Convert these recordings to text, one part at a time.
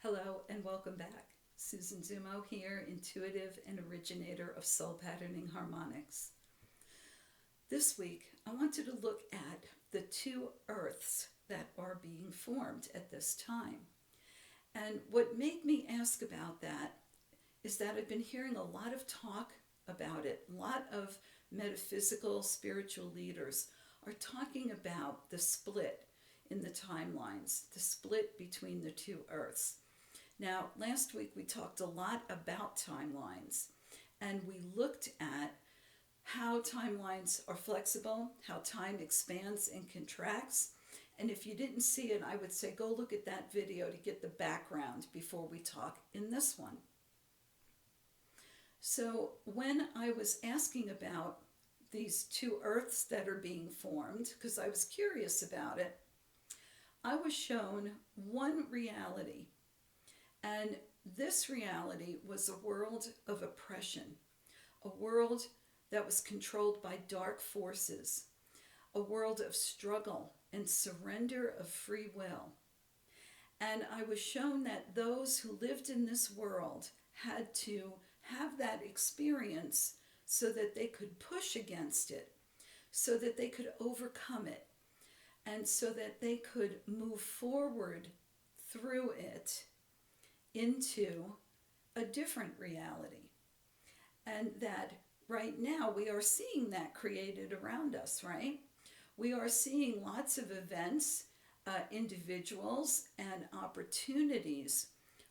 Hello and welcome back. Susan Zummo here, intuitive and originator of soul patterning harmonics. This week, I wanted to look at the two earths that are being formed at this time. And what made me ask about that is that I've been hearing a lot of talk about it. A lot of metaphysical, spiritual leaders are talking about the split in the timelines, the split between the two earths. Now, last week we talked a lot about timelines, and we looked at how timelines are flexible, how time expands and contracts. And if you didn't see it, I would say go look at that video to get the background before we talk in this one. So when I was asking about these two earths that are being formed, because I was curious about it, I was shown one reality. And this reality was a world of oppression, a world that was controlled by dark forces, a world of struggle and surrender of free will. And I was shown that those who lived in this world had to have that experience so that they could push against it, so that they could overcome it, and so that they could move forward through it into a different reality. And that right now we are seeing that created around us, right? We are seeing lots of events, individuals, and opportunities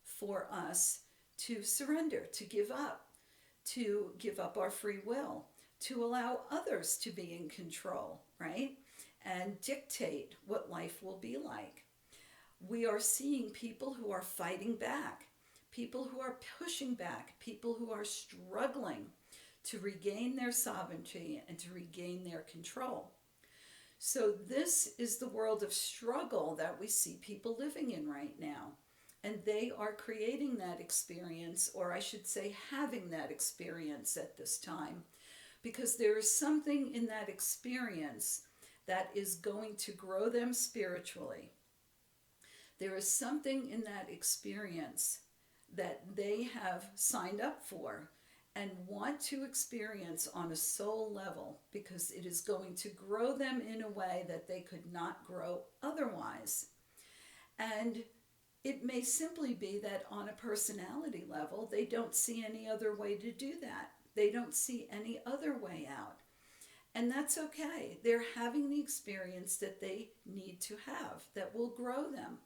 for us to surrender, to give up our free will, to allow others to be in control, right? And dictate what life will be like. We are seeing people who are fighting back, people who are pushing back, people who are struggling to regain their sovereignty and to regain their control. So this is the world of struggle that we see people living in right now. And they are creating that experience, or I should say having that experience at this time, because there is something in that experience that is going to grow them spiritually. There is something in that experience that they have signed up for and want to experience on a soul level, because it is going to grow them in a way that they could not grow otherwise. And it may simply be that on a personality level, they don't see any other way to do that. They don't see any other way out. And that's okay. They're having the experience that they need to have that will grow them.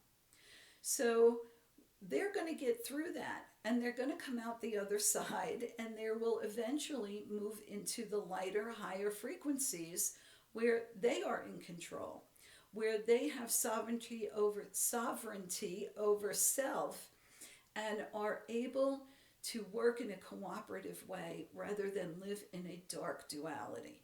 So they're going to get through that, and they're going to come out the other side, and they will eventually move into the lighter, higher frequencies where they are in control, where they have sovereignty over self and are able to work in a cooperative way rather than live in a dark duality.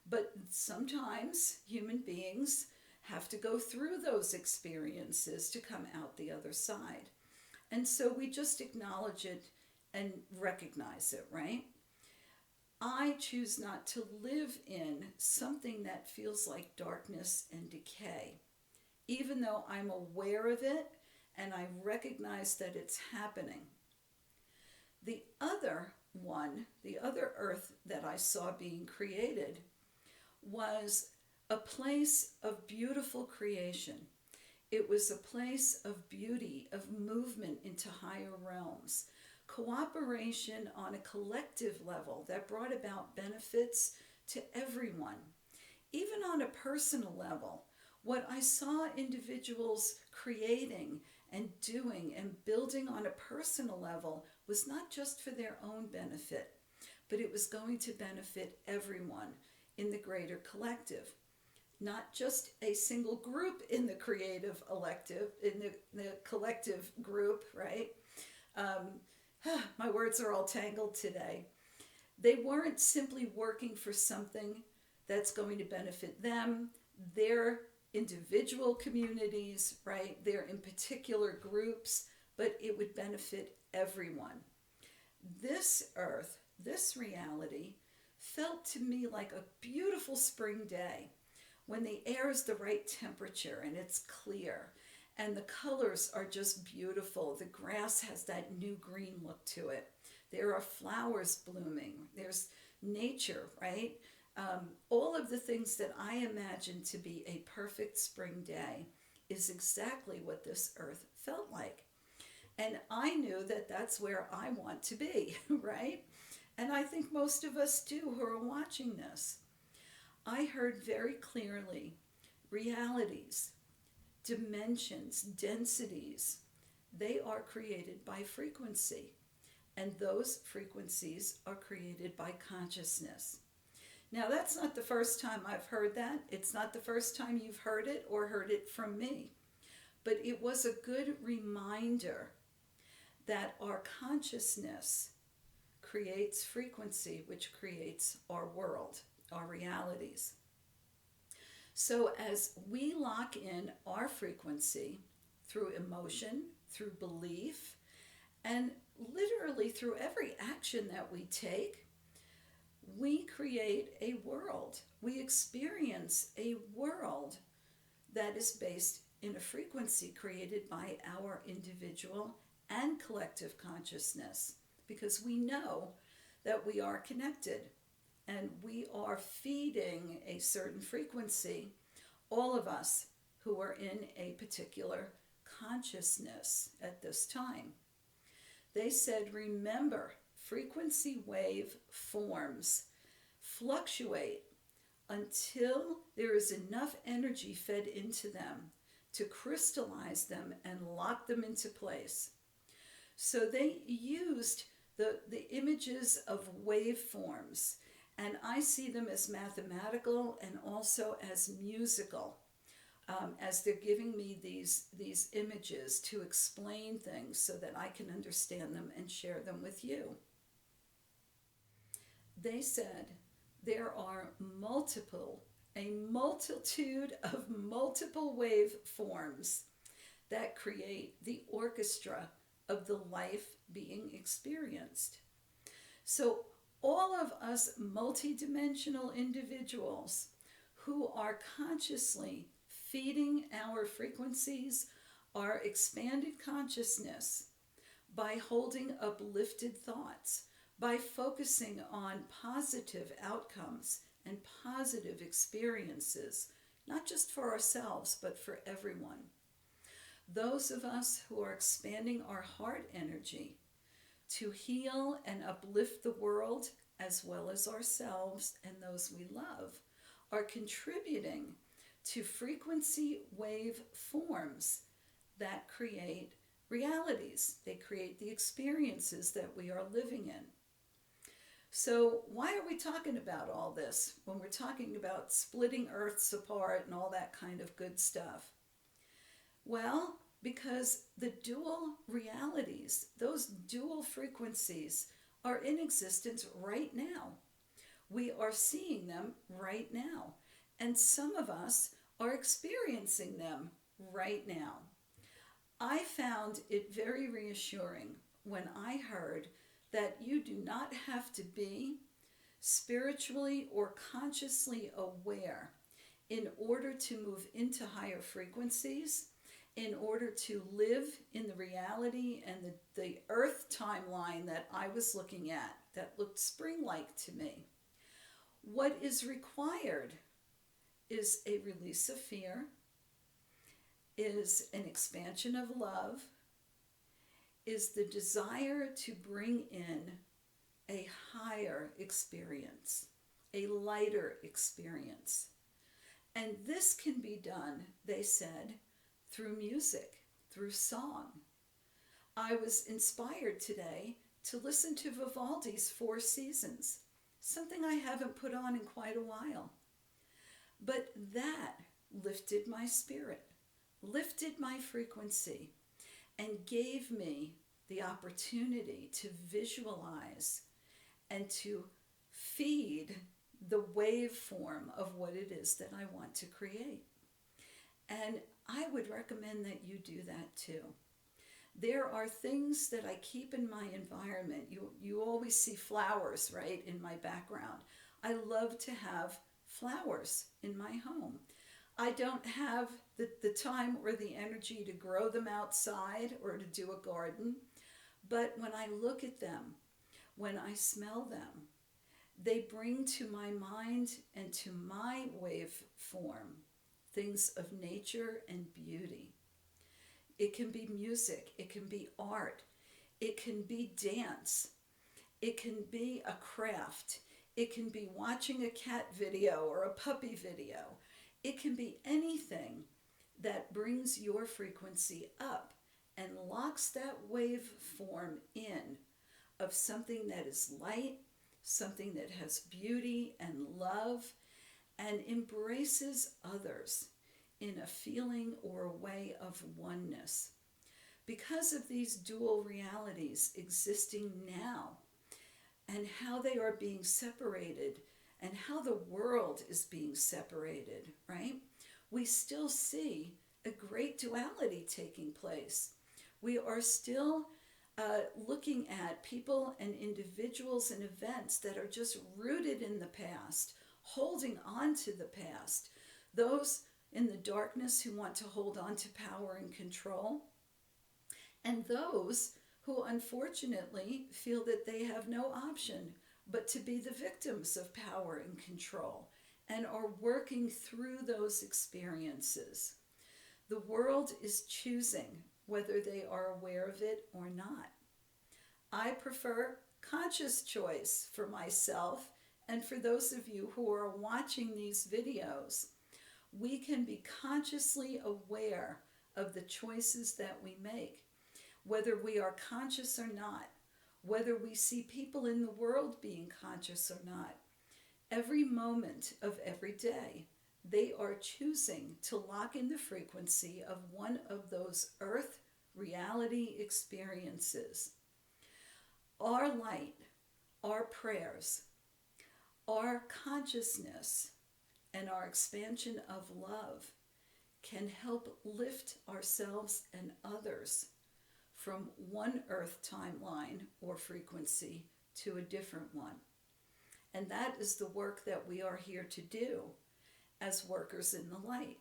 But sometimes human beings have to go through those experiences to come out the other side. And so we just acknowledge it and recognize it, right? I choose not to live in something that feels like darkness and decay, even though I'm aware of it and I recognize that it's happening. The other earth that I saw being created was a place of beautiful creation. It was a place of beauty, of movement into higher realms, cooperation on a collective level that brought about benefits to everyone. Even on a personal level, what I saw individuals creating and doing and building on a personal level was not just for their own benefit, but it was going to benefit everyone in the greater collective. Not just a single group in the creative elective, in the collective group, right? My words are all tangled today. They weren't simply working for something that's going to benefit them, their individual communities, right? They're in particular groups, but it would benefit everyone. This earth, this reality, felt to me like a beautiful spring day when the air is the right temperature and it's clear And the colors are just beautiful. The grass has that new green look to it. There are flowers blooming. There's nature, right? All of the things that I imagine to be a perfect spring day is exactly what this earth felt like. And I knew that that's where I want to be, right? And I think most of us do who are watching this. I heard very clearly realities, dimensions, densities. They are created by frequency, and those frequencies are created by consciousness. Now, that's not the first time I've heard that. It's not the first time you've heard it or heard it from me. But it was a good reminder that our consciousness creates frequency, which creates our world, our realities. So as we lock in our frequency through emotion, through belief, and literally through every action that we take, we create a world. We experience a world that is based in a frequency created by our individual and collective consciousness, because we know that we are connected and we are feeding a certain frequency, all of us who are in a particular consciousness at this time. They said, remember, frequency wave forms fluctuate until there is enough energy fed into them to crystallize them and lock them into place. So they used the images of waveforms, and I see them as mathematical and also as musical, as they're giving me these images to explain things so that I can understand them and share them with you. They said there are a multitude of multiple waveforms that create the orchestra of the life being experienced. So all of us multidimensional individuals who are consciously feeding our frequencies, our expanded consciousness, by holding uplifted thoughts, by focusing on positive outcomes and positive experiences, not just for ourselves, but for everyone. Those of us who are expanding our heart energy to heal and uplift the world as well as ourselves and those we love are contributing to frequency wave forms that create realities. They create the experiences that we are living in. So why are we talking about all this when we're talking about splitting Earths apart and all that kind of good stuff? Well, because the dual realities, those dual frequencies, are in existence right now. We are seeing them right now. And some of us are experiencing them right now. I found it very reassuring when I heard that you do not have to be spiritually or consciously aware in order to move into higher frequencies, in order to live in the reality and the earth timeline that I was looking at that looked spring-like to me. What is required is a release of fear, is an expansion of love, is the desire to bring in a higher experience, a lighter experience. And this can be done, they said, through music, through song. I was inspired today to listen to Vivaldi's Four Seasons, something I haven't put on in quite a while. But that lifted my spirit, lifted my frequency, and gave me the opportunity to visualize and to feed the waveform of what it is that I want to create. And I would recommend that you do that too. There are things that I keep in my environment. You always see flowers, right, in my background. I love to have flowers in my home. I don't have the time or the energy to grow them outside or to do a garden. But when I look at them, when I smell them, they bring to my mind and to my waveform things of nature and beauty. It can be music, it can be art, it can be dance, it can be a craft, it can be watching a cat video or a puppy video. It can be anything that brings your frequency up and locks that waveform in of something that is light, something that has beauty and love, and embraces others in a feeling or a way of oneness. Because of these dual realities existing now, and how they are being separated, and how the world is being separated, right? We still see a great duality taking place. We are still looking at people and individuals and events that are just rooted in the past, holding on to the past. Those in the darkness who want to hold on to power and control, and those who unfortunately feel that they have no option but to be the victims of power and control and are working through those experiences. The world is choosing whether they are aware of it or not. I prefer conscious choice for myself and for those of you who are watching these videos. We can be consciously aware of the choices that we make, whether we are conscious or not, whether we see people in the world being conscious or not. Every moment of every day, they are choosing to lock in the frequency of one of those earth reality experiences. Our light, our prayers, our consciousness, and our expansion of love can help lift ourselves and others from one earth timeline or frequency to a different one. And that is the work that we are here to do as workers in the light,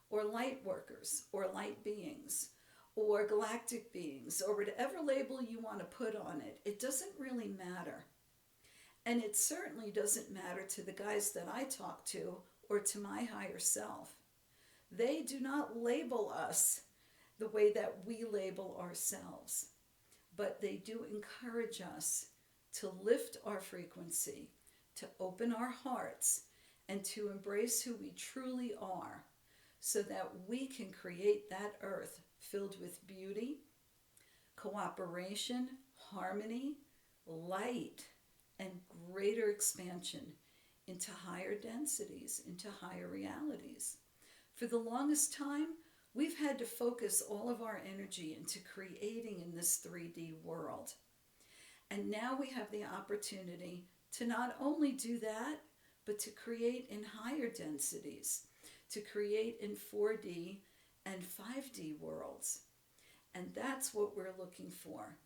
or light workers, or light beings, or galactic beings, or whatever label you want to put on it. It doesn't really matter. And it certainly doesn't matter to the guys that I talk to or to my higher self. They do not label us the way that we label ourselves, but they do encourage us to lift our frequency, to open our hearts, and to embrace who we truly are, so that we can create that earth filled with beauty, cooperation, harmony, light, and greater expansion into higher densities, into higher realities. For the longest time, we've had to focus all of our energy into creating in this 3D world. And now we have the opportunity to not only do that, but to create in higher densities, to create in 4D and 5D worlds. And that's what we're looking for.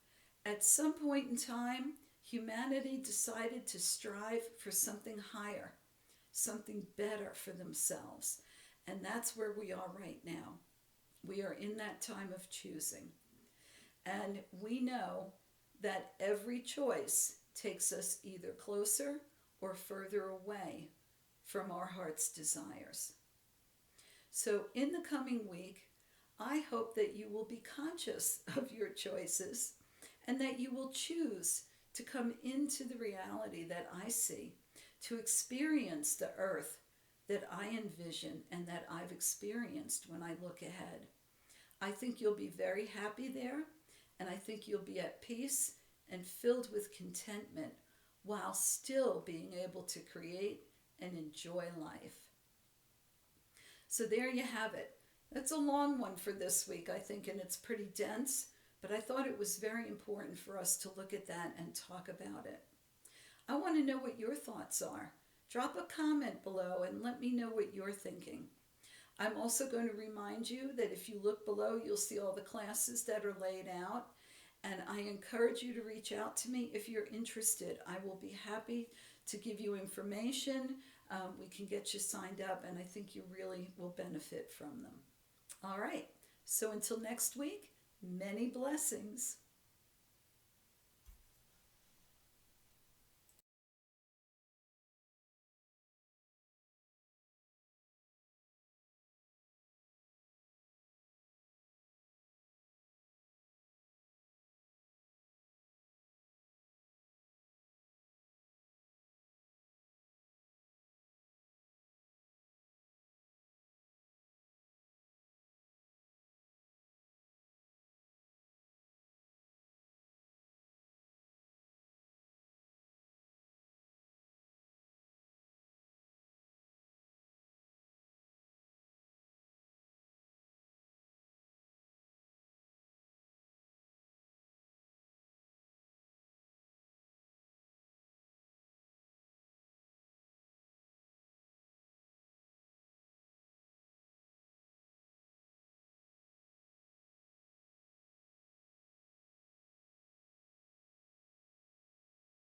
At some point in time, humanity decided to strive for something higher, something better for themselves. And that's where we are right now. We are in that time of choosing. And we know that every choice takes us either closer or further away from our heart's desires. So in the coming week, I hope that you will be conscious of your choices and that you will choose to come into the reality that I see, to experience the earth that I envision and that I've experienced when I look ahead. I think you'll be very happy there, and I think you'll be at peace and filled with contentment while still being able to create and enjoy life. So there you have it. That's a long one for this week, I think, and it's pretty dense, but I thought it was very important for us to look at that and talk about it. I want to know what your thoughts are. Drop a comment below and let me know what you're thinking. I'm also going to remind you that if you look below, you'll see all the classes that are laid out. And I encourage you to reach out to me if you're interested. I will be happy to give you information we can get you signed up, and I think you really will benefit from them. All right, so until next week, many blessings.